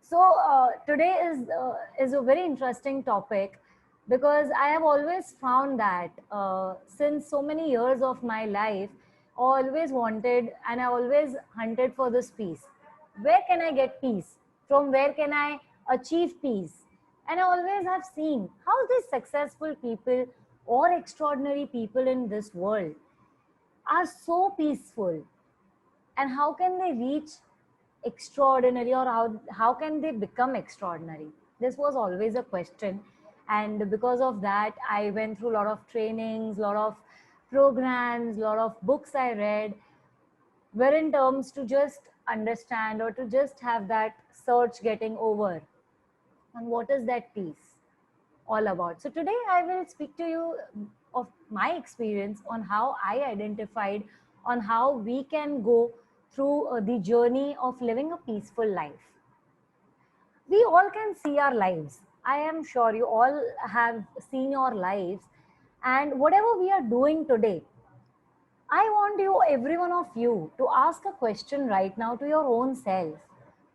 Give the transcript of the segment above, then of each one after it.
Today is a very interesting topic because I have always found that since so many years of my life, I always wanted and I always hunted for this peace. Where can I get peace? From where can I achieve peace? And I always have seen how these successful people or extraordinary people in this world are so peaceful, and how can they reach extraordinary, or how can they become extraordinary? This was always a question, and because of that I went through a lot of trainings, a lot of programs, a lot of books I read, were in terms to just understand or to just have that search getting over on what is that peace all about. So today I will speak to you of my experience on how I identified on how we can go through the journey of living a peaceful life. We all can see our lives. I am sure you all have seen your lives, and whatever we are doing today, I want you, every one of you, to ask a question right now to your own self.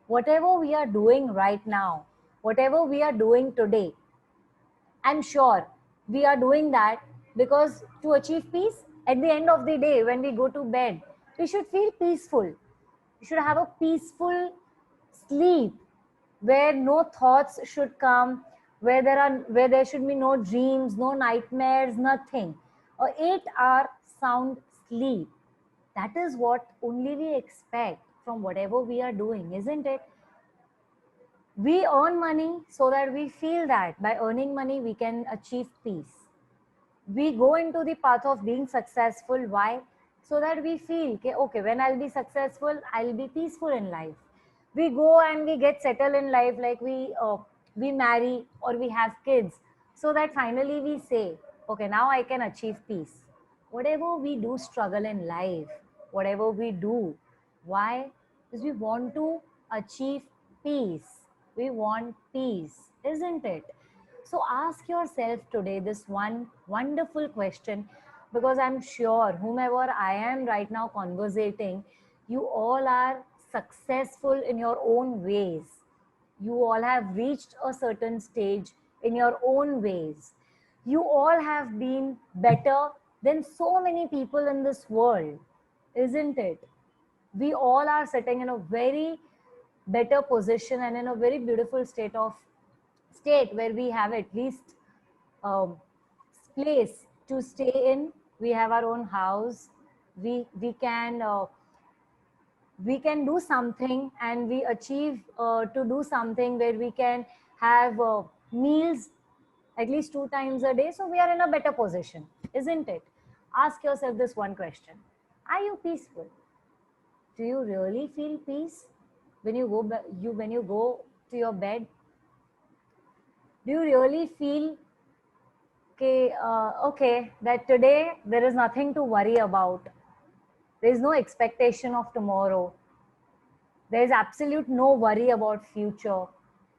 Whatever we are doing right now, whatever we are doing today, I'm sure we are doing that because to achieve peace, at the end of the day, when we go to bed, we should feel peaceful. We should have a peaceful sleep where no thoughts should come, where there should be no dreams, no nightmares, nothing. A 8-hour sound sleep. That is what only we expect from whatever we are doing, isn't it? We earn money so that we feel that by earning money we can achieve peace. We go into the path of being successful. Why? So that we feel okay, when I'll be successful I'll be peaceful in life. We go and we get settled in life, like we marry or we have kids, so that finally we say, okay, now I can achieve peace. Whatever we do struggle in life, whatever we do, why? Because we want to achieve peace. We want peace, isn't it? So ask yourself today this one wonderful question, because I'm sure whomever I am right now conversating, you all are successful in your own ways. You all have reached a certain stage in your own ways. You all have been better than so many people in this world, isn't it? We all are sitting in a very better position and in a very beautiful state where we have at least um, place to stay in. We have our own house. We can do something, and we achieve to do something where we can have meals at least 2 times a day. So we are in a better position, isn't it? Ask yourself this one question: are you peaceful? Do you really feel peace when you go to your bed? Do you really feel okay, that today there is nothing to worry about? There is no expectation of tomorrow. There is absolute no worry about future.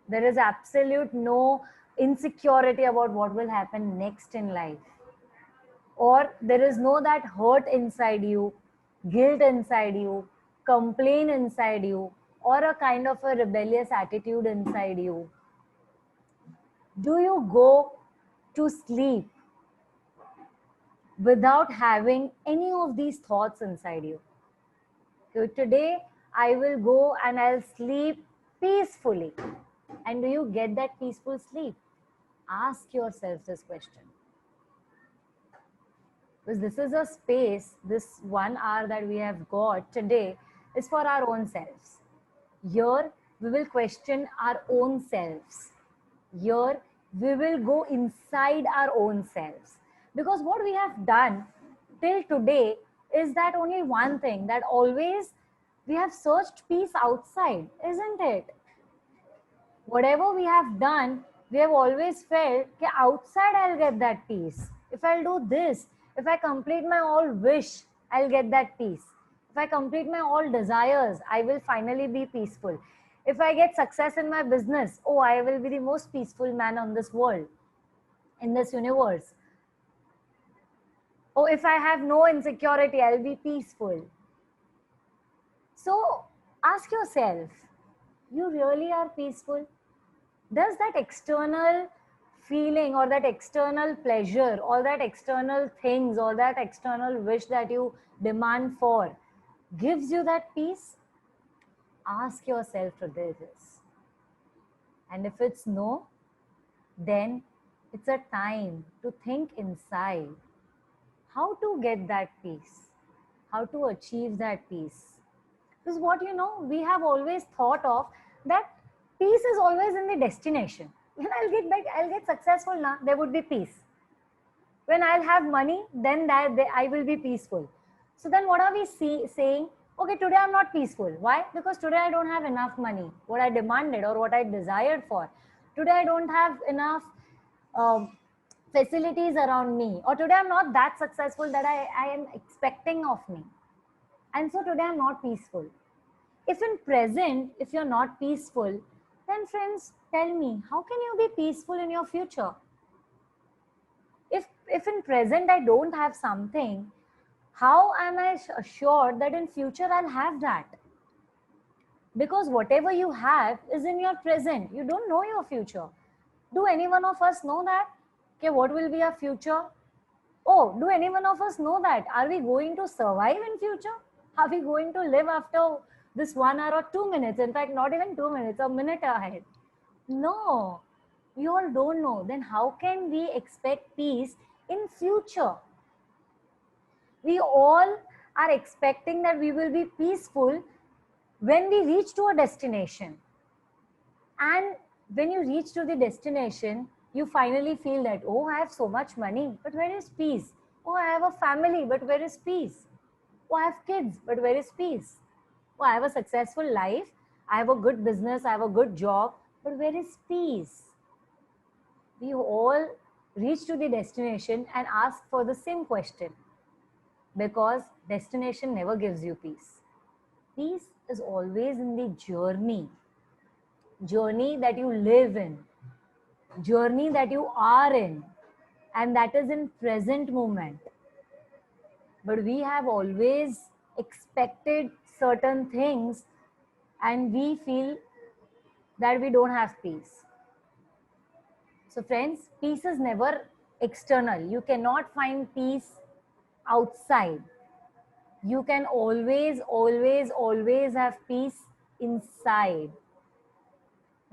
There is absolute no insecurity about what will happen next in life. Or there is no that hurt inside you, guilt inside you, complaint inside you, or a kind of a rebellious attitude inside you. Do you go to sleep without having any of these thoughts inside you? So today I will go and I'll sleep peacefully. And do you get that peaceful sleep? Ask yourself this question. Because this is a space, this 1 hour that we have got today is for our own selves. Here we will question our own selves. Here we will go inside our own selves. Because what we have done till today is that only one thing, that always we have searched peace outside, isn't it? Whatever we have done, we have always felt that outside I'll get that peace. If I'll do this, if I complete my all wish, I'll get that peace. If I complete my all desires, I will finally be peaceful. If I get success in my business, oh, I will be the most peaceful man on this world, in this universe. Oh, if I have no insecurity, I'll be peaceful. So ask yourself, You really are peaceful? Does that external feeling or that external pleasure or that external things or that external wish that you demand for gives you that peace? Ask yourself today this. And if it's no, then it's a time to think inside how to get that peace, how to achieve that peace. Because what we have always thought of that peace is always in the destination. When I'll get successful now, there would be peace. When I'll have money, then I will be peaceful. So then what are we saying? Okay, today I'm not peaceful. Why? Because today I don't have enough money, what I demanded or what I desired for. Today I don't have enough facilities around me, or today I'm not that successful that I am expecting of me. And so today I'm not peaceful. If in present, if you're not peaceful, then friends, tell me, how can you be peaceful in your future? If in present I don't have something, how am I assured that in future I'll have that? Because whatever you have is in your present. You don't know your future. Do any one of us know that? Okay, what will be our future? Oh, do any one of us know that? Are we going to survive in future? Are we going to live after this 1 hour or 2 minutes? In fact, not even 2 minutes, a minute ahead. No, we all don't know. Then how can we expect peace in future? We all are expecting that we will be peaceful when we reach to a destination. And when you reach to the destination, you finally feel that, oh, I have so much money, but where is peace? Oh, I have a family, but where is peace? Oh, I have kids, but where is peace? Oh, I have a successful life, I have a good business, I have a good job, but where is peace? We all reach to the destination and ask for the same question, because destination never gives you peace. Peace is always in the journey that you live in, journey that you are in, and that is in present moment. But we have always expected certain things and we feel that we don't have peace. So friends, peace is never external. You cannot find peace outside. You can always have peace inside.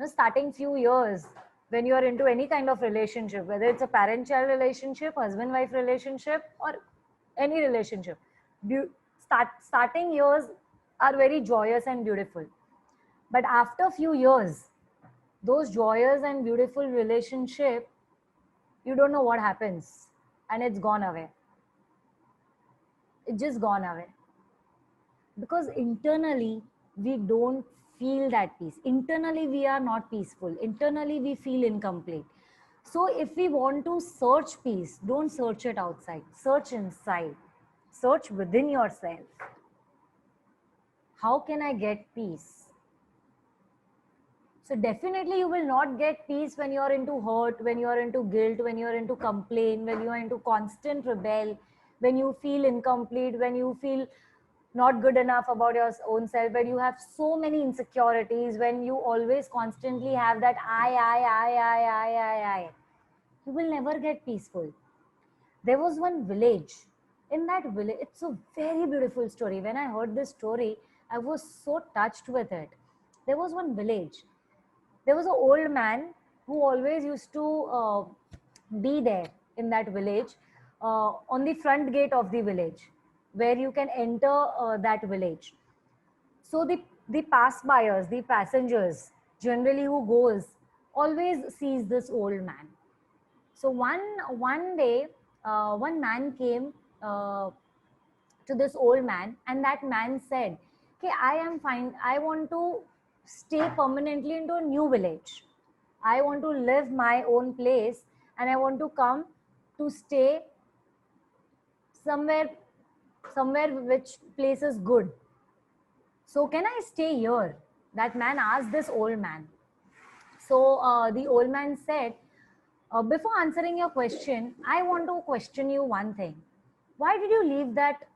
Starting few years, when you are into any kind of relationship, whether it's a parent-child relationship, husband-wife relationship, or any relationship, starting years are very joyous and beautiful. But after few years, those joyous and beautiful relationship, you don't know what happens, and it's gone away. It's just gone away. Because internally, we don't feel that peace. Internally, we are not peaceful. Internally, we feel incomplete. So if we want to search peace, don't search it outside. Search inside. Search within yourself. How can I get peace? So definitely you will not get peace when you are into hurt, when you are into guilt, when you are into complaint, when you are into constant rebel, when you feel incomplete, when you feel not good enough about your own self, when you have so many insecurities, when you always constantly have that I. You will never get peaceful. There was one village. In that village, it's a very beautiful story. When I heard this story, I was so touched with it. There was one village. There was an old man who always used to be there in that village, on the front gate of the village, where you can enter that village. So the pass buyers, the passengers, generally who goes, always sees this old man. So one day, one man came to this old man, and that man said, okay, I am fine, I want to stay permanently into a new village, I want to live my own place, and I want to come to stay somewhere, which place is good. So can I stay here? That man asked this old man. So the old man said, before answering your question, I want to question you one thing. Why did you leave that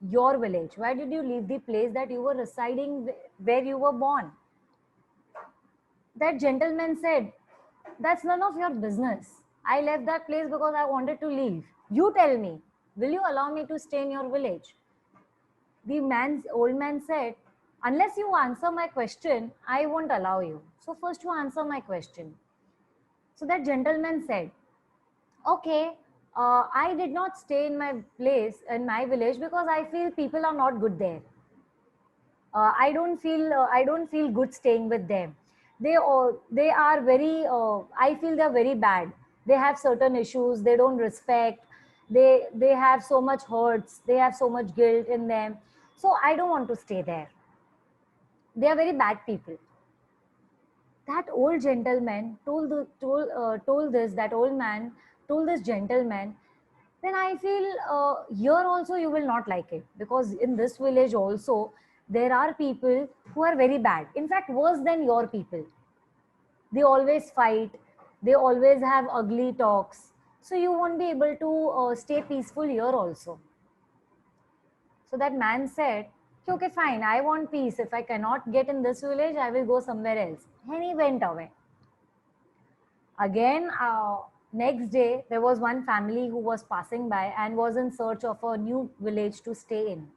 your village? Why did you leave the place that you were residing, where you were born? That gentleman said, that's none of your business. I left that place because I wanted to leave. You tell me, will you allow me to stay in your village? The old man said, unless you answer my question, I won't allow you. So first you answer my question. So that gentleman said, okay, I did not stay in my place, in my village, because I feel people are not good there. I don't feel good staying with them. They are very I feel they're very bad. They have certain issues, they don't respect, they have so much hurts, they have so much guilt in them. So I don't want to stay there. They are very bad people. That old gentleman told this, that old man told this gentleman, then I feel here also you will not like it, because in this village also there are people who are very bad, in fact worse than your people. They always fight, they always have ugly talks, so you won't be able to stay peaceful here also. So that man said, okay, fine, I want peace. If I cannot get in this village, I will go somewhere else. And he went away. Again, next day, there was one family who was passing by and was in search of a new village to stay in.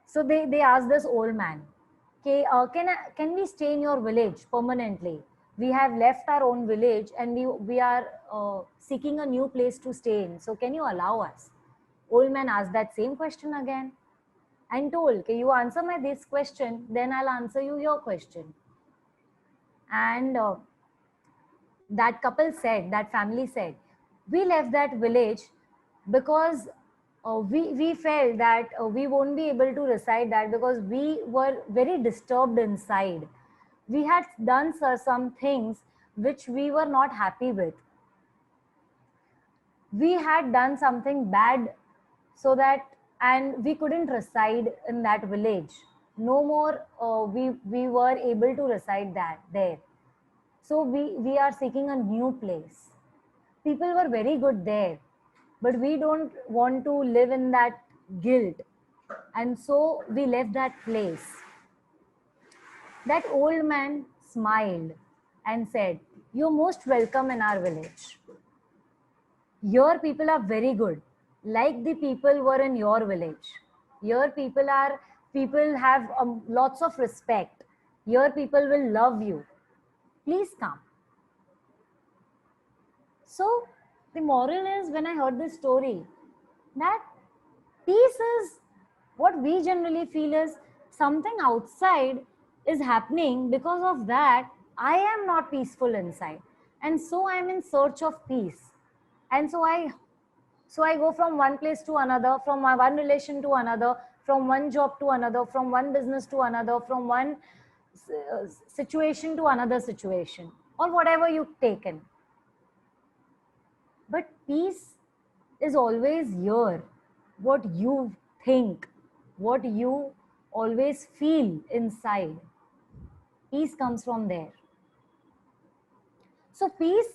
So they asked this old man, okay, can we stay in your village permanently? We have left our own village and we are seeking a new place to stay in. So can you allow us? Old man asked that same question again and told, okay, you answer my this question, then I'll answer you your question. And that couple said, that family said, we left that village because we felt that we won't be able to reside that, because we were very disturbed inside. We had done some things which we were not happy with. We had done something bad, so that, and we couldn't reside in that village. No more we were able to reside that there. So we are seeking a new place. People were very good there, but we don't want to live in that guilt, and so we left that place. That old man smiled and said, you're most welcome in our village. Your people are very good, like the people were in your village. Your people have lots of respect. Your people will love you. Please come. So the moral is, when I heard this story, that peace is what we generally feel is something outside is happening, because of that I am not peaceful inside, and so I am in search of peace. And so I go from one place to another, from one relation to another, from one job to another, from one business to another, from one situation to another situation, or whatever you've taken. But peace is always here. What you think, what you always feel inside, peace comes from there. So peace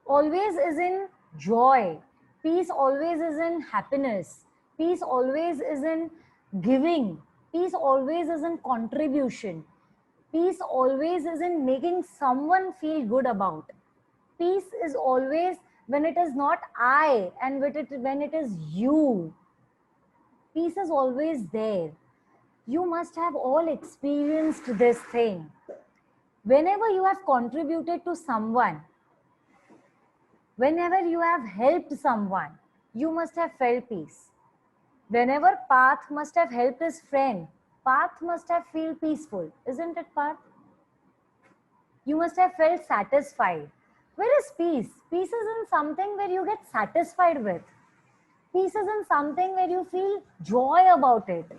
always is in joy. Peace always is in happiness. Peace always is in giving. Peace always is in contribution. Peace always is in making someone feel good about. Peace is always when it is not I, and when it is you. Peace is always there. You must have all experienced this thing. Whenever you have contributed to someone, whenever you have helped someone, you must have felt peace. Whenever Parth must have helped his friend, Parth must have felt peaceful. Isn't it, Parth? You must have felt satisfied. Where is peace? Peace isn't something where you get satisfied with. Peace isn't something where you feel joy about it.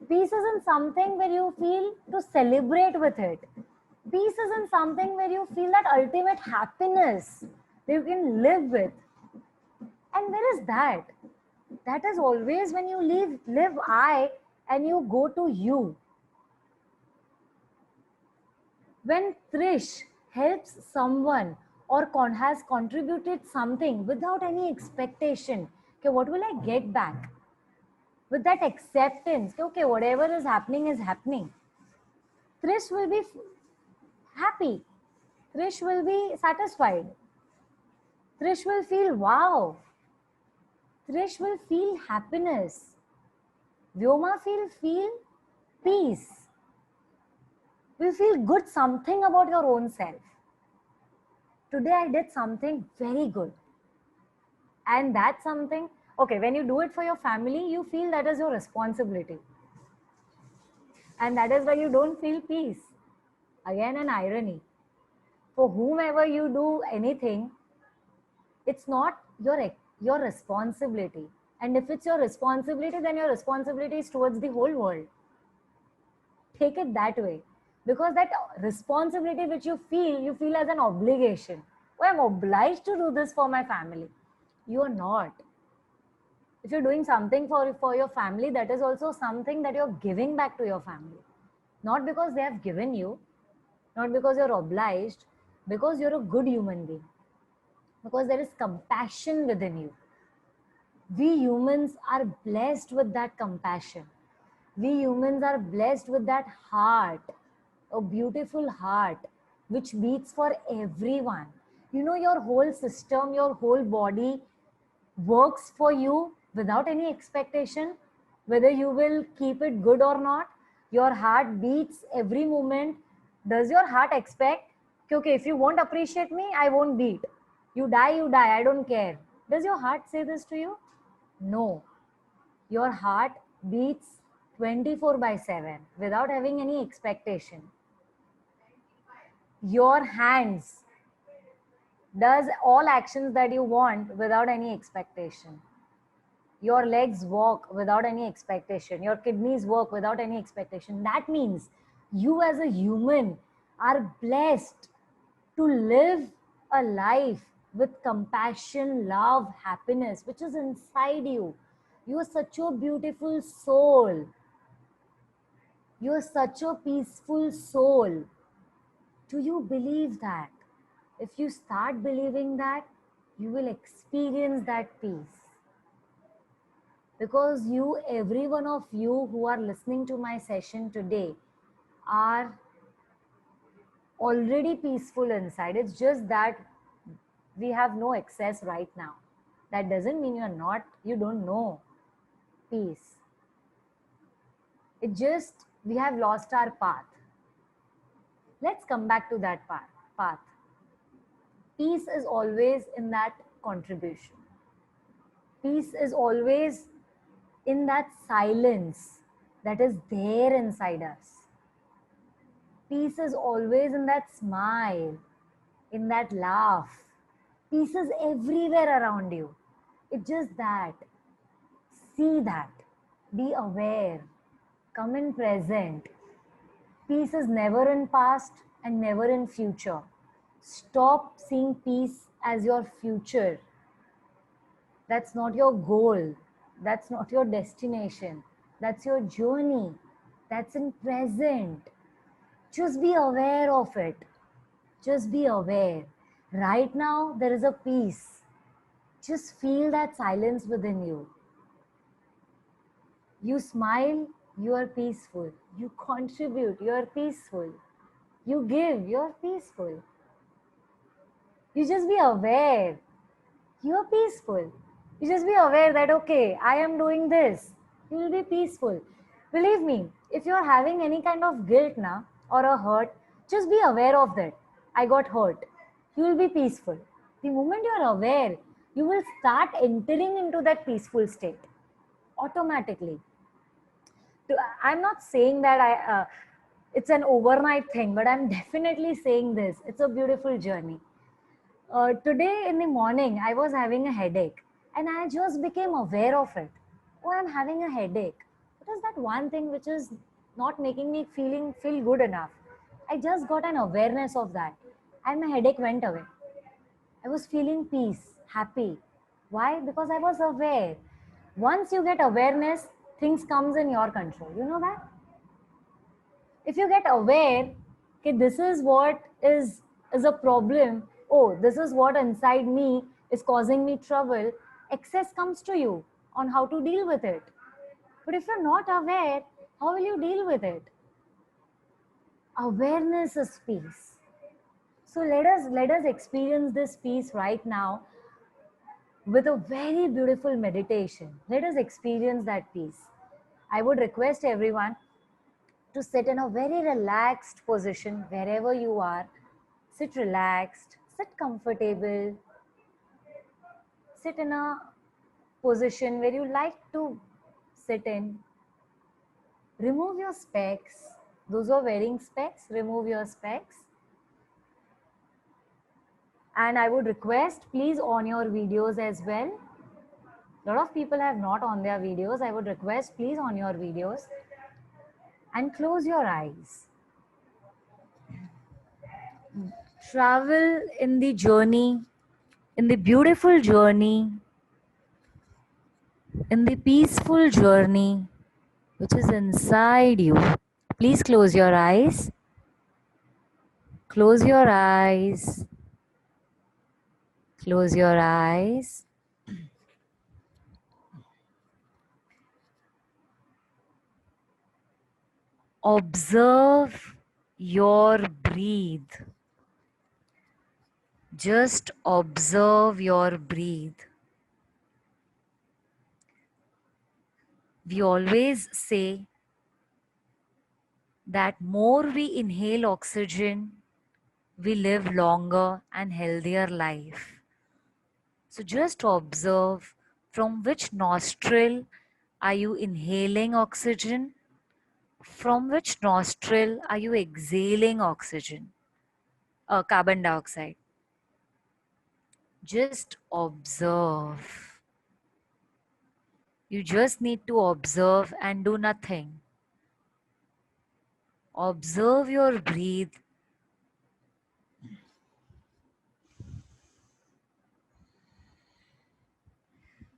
Peace isn't something where you feel to celebrate with it. Peace isn't something where you feel that ultimate happiness that you can live with. And where is that? That is always when you live I and you go to you. When Trish helps someone or has contributed something without any expectation, okay, what will I get back? With that acceptance, okay, whatever is happening is happening. Trish will be happy. Trish will be satisfied. Trish will feel wow. Trish will feel happiness. Vyoma will feel peace. Will feel good something about your own self. Today I did something very good. And that's something, okay, when you do it for your family, you feel that is your responsibility. And that is why you don't feel peace. Again, an irony. For whomever you do anything, it's not your responsibility. And if it's your responsibility, then your responsibility is towards the whole world. Take it that way, because that responsibility which you feel as an obligation. Oh, I'm obliged to do this for my family. You are not. If you're doing something for your family, that is also something that you're giving back to your family, not because they have given you, not because you're obliged, because you're a good human being, because there is compassion within you. We humans are blessed with that compassion. We humans are blessed with that heart, a beautiful heart which beats for everyone. You know, your whole system, your whole body works for you without any expectation, whether you will keep it good or not. Your heart beats every moment. Does your heart expect, okay, if you won't appreciate me, I won't beat? You die, I don't care. Does your heart say this to you? No. Your heart beats 24 by 7 without having any expectation. Your hands does all actions that you want without any expectation. Your legs walk without any expectation. Your kidneys work without any expectation. That means you as a human are blessed to live a life with compassion, love, happiness, which is inside you. You are such a beautiful soul. You are such a peaceful soul. Do you believe that? If you start believing that, you will experience that peace. Because you, every one of you who are listening to my session today, are already peaceful inside. It's just that we have no access right now. That doesn't mean you don't know peace. It just, we have lost our path. Let's come back to that path. Peace is always in that contribution. Peace is always in that silence that is there inside us. Peace is always in that smile, in that laugh. Peace is everywhere around you. It's just that. See that. Be aware. Come in present. Peace is never in past and never in future. Stop seeing peace as your future. That's not your goal. That's not your destination. That's your journey. That's in present. Just be aware of it. Just be aware. Right now, there is a peace. Just feel that silence within you. You smile, you are peaceful. You contribute, you are peaceful. You give, you are peaceful. You just be aware. You are peaceful. You just be aware that, okay, I am doing this. You will be peaceful. Believe me, if you are having any kind of guilt now or a hurt, just be aware of that. I got hurt. You will be peaceful. The moment you are aware, you will start entering into that peaceful state automatically. I'm not saying that it's an overnight thing, but I'm definitely saying this. It's a beautiful journey. Today in the morning, I was having a headache and I just became aware of it. Oh, I'm having a headache. What is that one thing which is not making me feel good enough? I just got an awareness of that and my headache went away. I was feeling peace, happy. Why? Because I was aware. Once you get awareness, things comes in your control. You know that? If you get aware, okay, this is what is a problem. Oh, this is what inside me is causing me trouble. Access comes to you on how to deal with it. But if you're not aware, how will you deal with it? Awareness is peace. So let us experience this peace right now with a very beautiful meditation. Let us experience that peace. I would request everyone to sit in a very relaxed position wherever you are. Sit relaxed, sit comfortable, sit in a position where you like to sit in. Remove your specs. Those who are wearing specs, remove your specs. And I would request, please on your videos as well. A lot of people have not on their videos. I would request, please on your videos and close your eyes. Travel in the journey, in the beautiful journey, in the peaceful journey which is inside you. Please close your eyes. Close your eyes. Close your eyes. Observe your breathe. Just observe your breathe. We always say that more we inhale oxygen, we live longer and healthier life. So just observe from which nostril are you inhaling oxygen, from which nostril are you exhaling oxygen, carbon dioxide. Just observe. You just need to observe and do nothing. Observe your breath.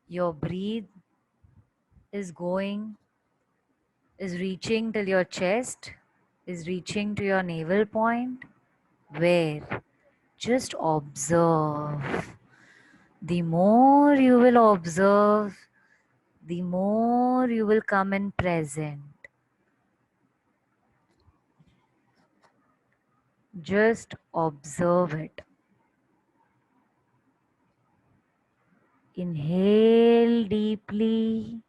Your breath is reaching till your chest, is reaching to your navel point. Where? Just observe. The more you will observe, the more you will come in present. Just observe it. Inhale deeply.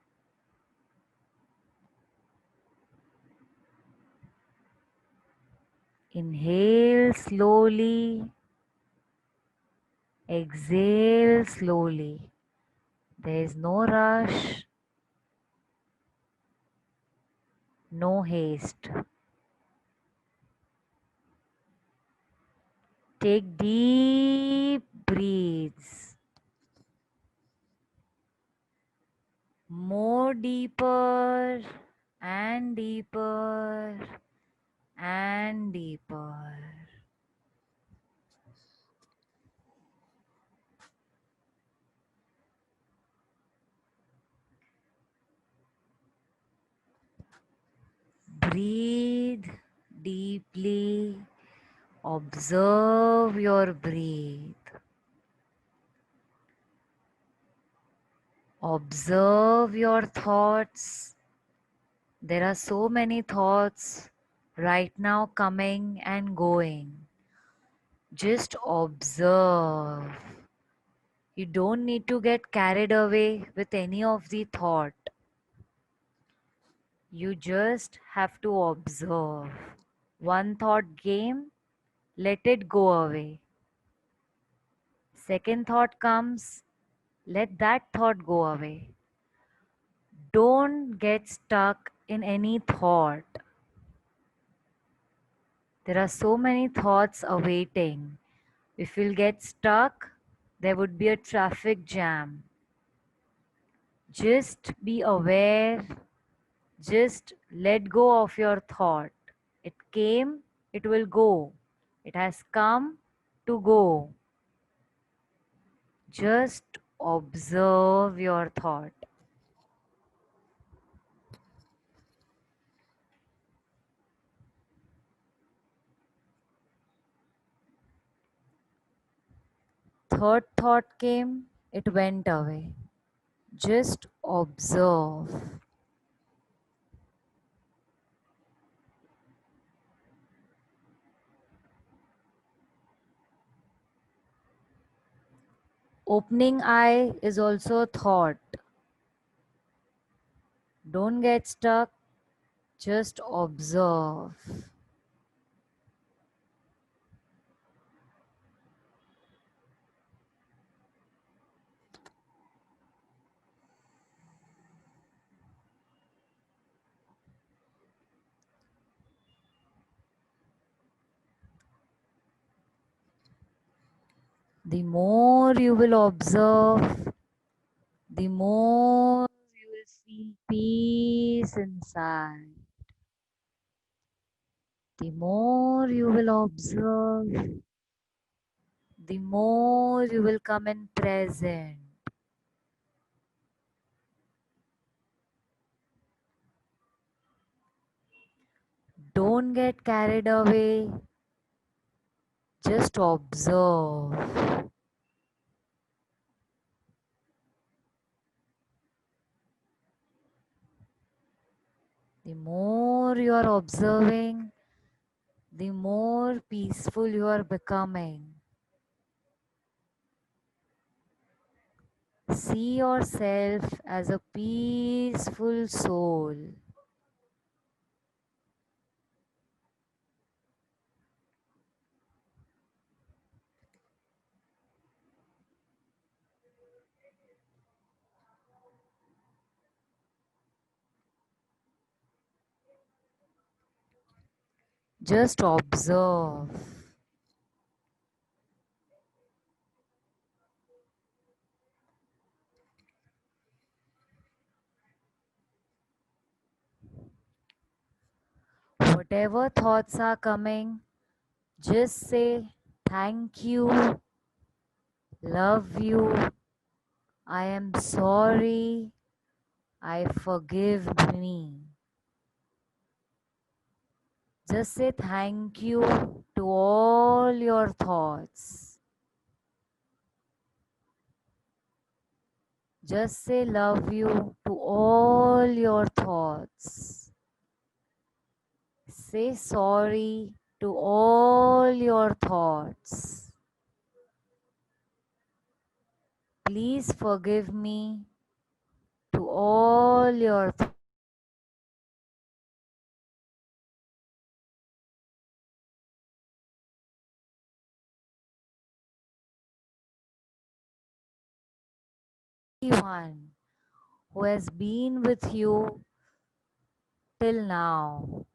Inhale slowly. Exhale slowly. There is no rush, no haste. Take deep breaths. More deeper and deeper and deeper. Breathe deeply. Observe your breath. Observe your thoughts. There are so many thoughts right now coming and going. Just observe. You don't need to get carried away with any of the thought. You just have to observe. One thought came, let it go away. Second thought comes, let that thought go away. Don't get stuck in any thought. There are so many thoughts awaiting. If you'll get stuck, there would be a traffic jam. Just be aware. Just let go of your thought. It came, it will go. It has come to go. Just observe your thought. Third thought came, it went away. Just observe. Opening eye is also a thought. Don't get stuck, just observe. The more you will observe, the more you will feel peace inside. The more you will observe, the more you will come in present. Don't get carried away, just observe. The more you are observing, the more peaceful you are becoming. See yourself as a peaceful soul. Just observe. Whatever thoughts are coming, just say thank you, love you, I am sorry, I forgive me. Just say thank you to all your thoughts. Just say love you to all your thoughts. Say sorry to all your thoughts. Please forgive me to all your one who has been with you till now.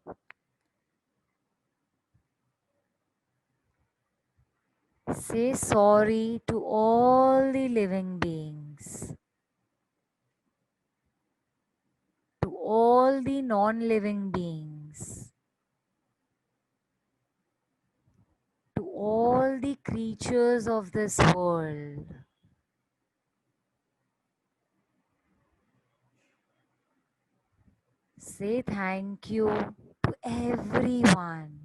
Say sorry to all the living beings, to all the non-living beings, to all the creatures of this world. Say thank you to everyone.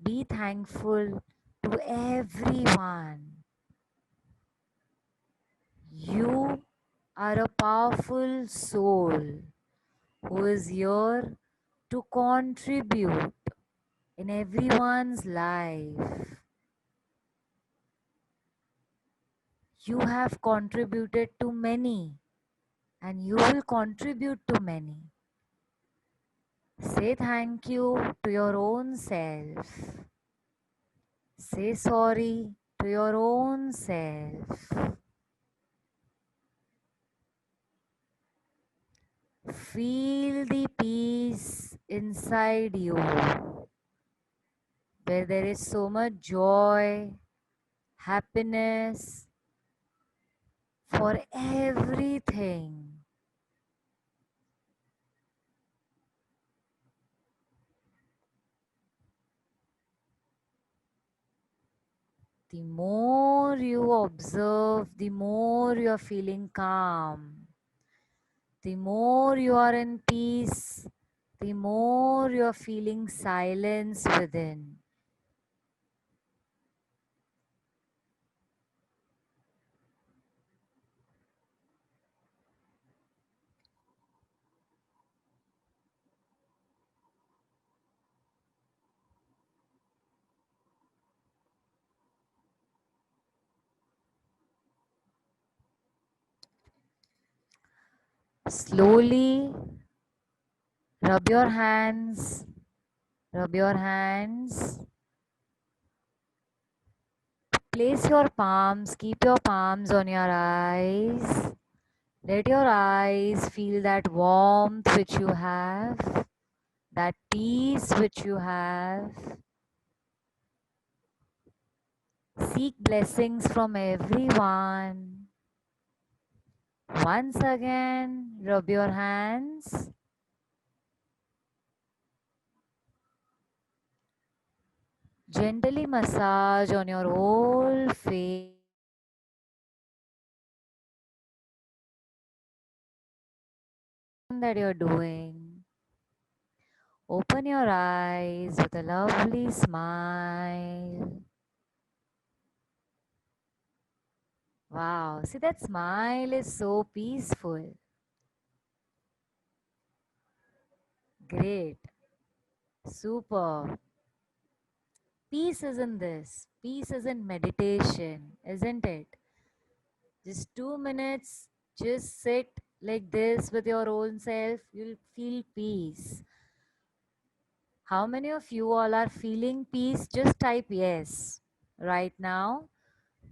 Be thankful to everyone. You are a powerful soul who is here to contribute in everyone's life. You have contributed to many and you will contribute to many. Say thank you to your own self. Say sorry to your own self. Feel the peace inside you where there is so much joy, happiness for everything. The more you observe, the more you are feeling calm. The more you are in peace, the more you are feeling silence within. Slowly rub your hands, rub your hands. Place your palms, keep your palms on your eyes. Let your eyes feel that warmth which you have, that peace which you have. Seek blessings from everyone. Once again, rub your hands. Gently massage on your whole face that you're doing. Open your eyes with a lovely smile. Wow, see that smile is so peaceful. Great, super. Peace isn't this. Peace isn't meditation, isn't it? Just 2 minutes, just sit like this with your own self, you'll feel peace. How many of you all are feeling peace? Just type yes. Right now,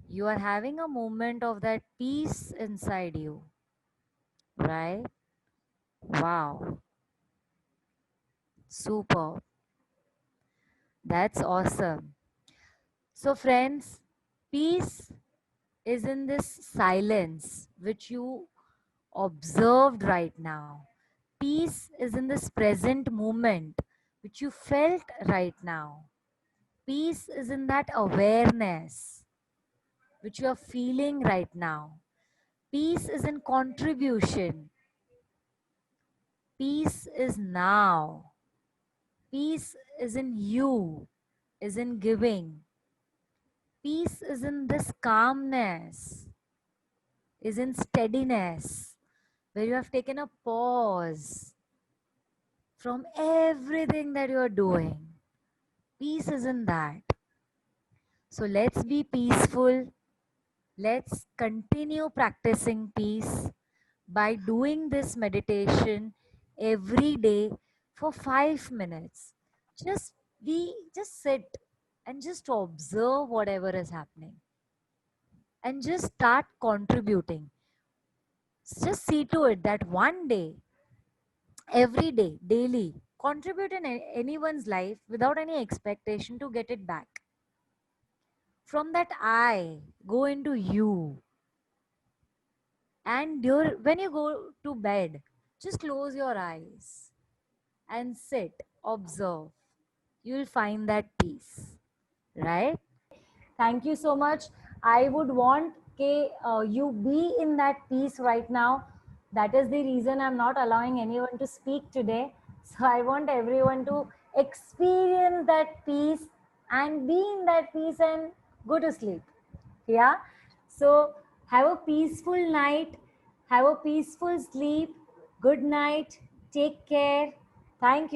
you are having a moment of that peace inside you, right? Wow, super. That's awesome. So, friends, peace is in this silence which you observed right now. Peace is in this present moment which you felt right now. Peace is in that awareness which you are feeling right now. Peace is in contribution. Peace is now. Peace is in you, is in giving. Peace is in this calmness, is in steadiness, where you have taken a pause from everything that you are doing. Peace is in that. So let's be peaceful. Let's continue practicing peace by doing this meditation every day for 5 minutes. Just sit and just observe whatever is happening and just start contributing. Just see to it that one day, every day, daily, contribute in anyone's life without any expectation to get it back. From that I, go into you. And when you go to bed, just close your eyes and sit, observe. You'll find that peace, right? Thank you so much. I would want you be in that peace right now. That is the reason I'm not allowing anyone to speak today. So I want everyone to experience that peace and be in that peace and go to sleep. Yeah. So have a peaceful night. Have a peaceful sleep. Good night. Take care. Thank you.